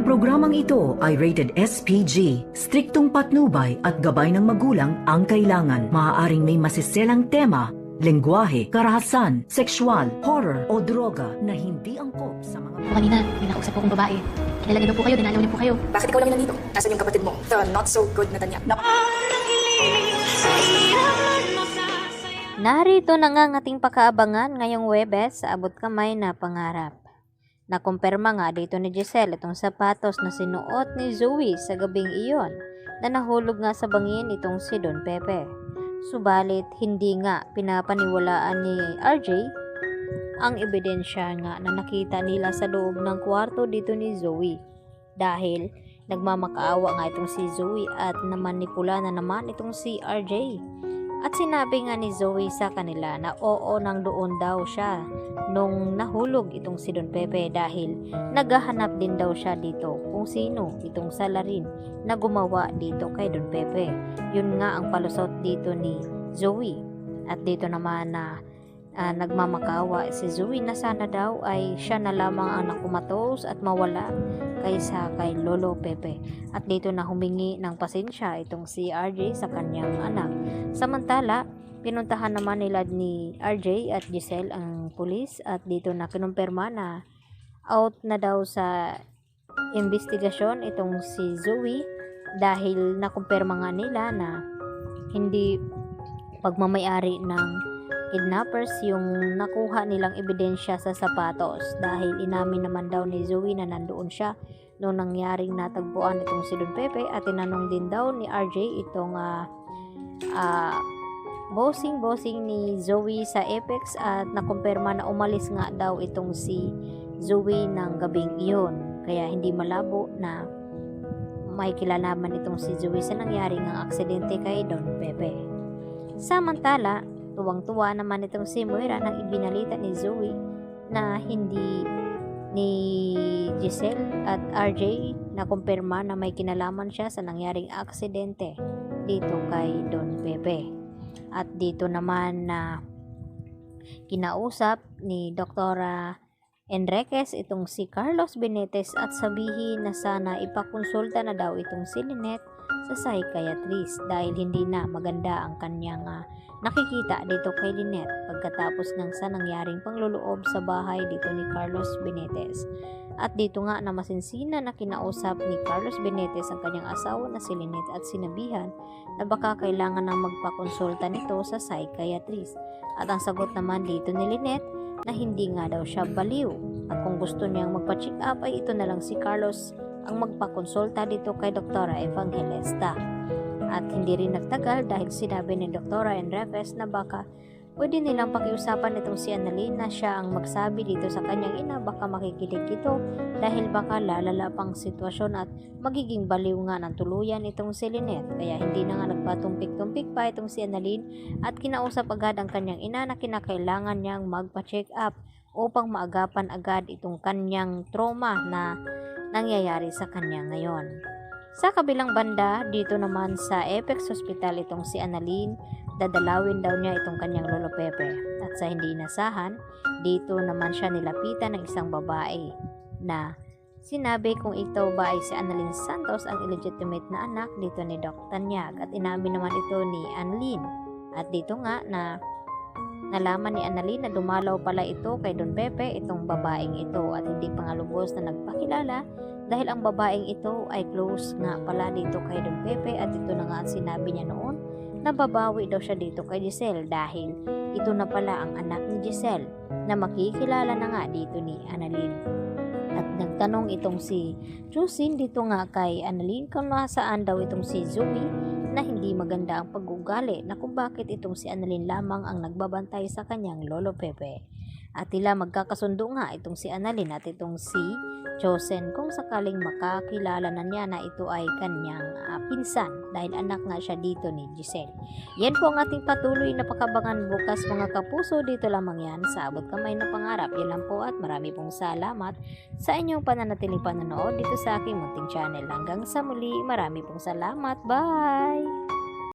programang ito ay rated SPG. Striktong patnubay at gabay ng magulang ang kailangan. Maaaring may masiselang tema, lengguwahe, karahasan, sexual, horror o droga na hindi angkop sa mga... Kanina, may nakausap po akong babae. Kilala niyo daw po kayo, dinalaw niyo po kayo. Bakit ikaw lang yung nandito? Nasaan yung kapatid mo? The not so good na Tanya. Narito na nga ang ating pakaabangan ngayong Huwebes sa abot kamay na pangarap. Nakumpirma nga dito ni Giselle itong sapatos na sinuot ni Zoe sa gabing iyon na nahulog nga sa bangin itong si Don Pepe. Subalit hindi nga pinapaniwalaan ni RJ ang ebidensya nga na nakita nila sa loob ng kwarto dito ni Zoe dahil nagmamakaawa nga itong si Zoe at namanipula na naman itong si RJ. At sinabi nga ni Zoe sa kanila na oo nang doon daw siya nung nahulog itong si Don Pepe dahil naghahanap din daw siya dito kung sino itong salarin na gumawa dito kay Don Pepe. Yun nga ang palusot dito ni Zoe. At dito naman na nagmamakawa si Zoe na sana daw ay siya na lamang ang nakumatos at mawala kaysa kay Lolo Pepe. At dito na humingi ng pasensya itong si RJ sa kanyang anak. Samantala, pinuntahan naman nila ni RJ at Giselle ang pulis at dito na kinumpirma na out na daw sa investigasyon itong si Zoe dahil nakumpirma nga nila na hindi pagmamayari ng kidnappers yung nakuha nilang ebidensya sa sapatos dahil inamin naman daw ni Zoe na nandoon siya noong nangyaring natagpuan itong si Don Pepe at tinanong din daw ni RJ itong bossing ni Zoe sa Apex at nakumpirma na umalis nga daw itong si Zoe ng gabing iyon kaya hindi malabo na may kilalaman itong si Zoe sa nangyaring ang aksidente kay Don Pepe. Samantala, tuwang-tuwa naman itong si Moira nang ibinalita ni Zoe na hindi ni Giselle at RJ na kumpirma na may kinalaman siya sa nangyaring aksidente dito kay Don Pepe. At dito naman na kinausap ni Dr. Enriquez itong si Carlos Benitez at sabihin na sana ipakonsulta na daw itong si Lynette sa psychiatrist dahil hindi na maganda ang kanyang nakikita dito kay Lynette pagkatapos ng sa nangyaring pangluloob sa bahay dito ni Carlos Benitez. At dito nga na masinsina na kinausap ni Carlos Benitez ang kanyang asawa na si Lynette at sinabihan na baka kailangan na magpakonsulta nito sa psychiatrist. At ang sagot naman dito ni Lynette na hindi nga daw siya baliw at kung gusto niyang magpa-check up ay ito na lang si Carlos ang magpakonsulta dito kay Dr. Evangelista. At hindi rin nagtagal dahil sinabi ni Dr. Enriquez na baka pwede nilang pakiusapan itong si Annalyn na siya ang magsabi dito sa kanyang ina baka makikinig ito dahil baka lalala pang sitwasyon at magiging baliw nga ng tuluyan itong si Lynette. Kaya hindi na nga nagpatumpik-tumpik pa itong si Annalyn at kinausap agad ang kanyang ina na kinakailangan niyang magpa-check up upang maagapan agad itong kanyang trauma na nangyayari sa kanya ngayon. Sa kabilang banda, dito naman sa Apex Hospital itong si Annalyn, dadalawin daw niya itong kanyang Lolo Pepe. At sa hindi inasahan, dito naman siya nilapitan ng isang babae na sinabi kung ito ba ay si Annalyn Santos ang illegitimate na anak dito ni Doc Tanyag at inamin naman ito ni Annalyn. At dito nga na nalaman ni Annalyn na dumalaw pala ito kay Don Pepe itong babaeng ito at hindi pa nga lubos na nagpakilala dahil ang babaeng ito ay close nga pala dito kay Don Pepe at ito na nga ang sinabi niya noon na babawi daw siya dito kay Giselle dahil ito na pala ang anak ni Giselle na makikilala na nga dito ni Annalyn. At nagtanong itong si Chusin dito nga kay Annalyn kung nasaan daw itong si Zoe na hindi maganda ang pag-ugali na kung bakit itong si Annalyn lamang ang nagbabantay sa kanyang Lolo Pepe. At tila magkakasundo nga itong si Annalyn at itong si Chosen kung sakaling makakilala na niya na ito ay kanyang pinsan dahil anak nga siya dito ni Giselle. Yan po ang ating patuloy na pakabangan bukas mga kapuso, dito lamang yan sa abot kamay na pangarap. Yan lang po at marami pong salamat sa inyong pananatiling panonood dito sa aking munting channel. Hanggang sa muli, marami pong salamat. Bye!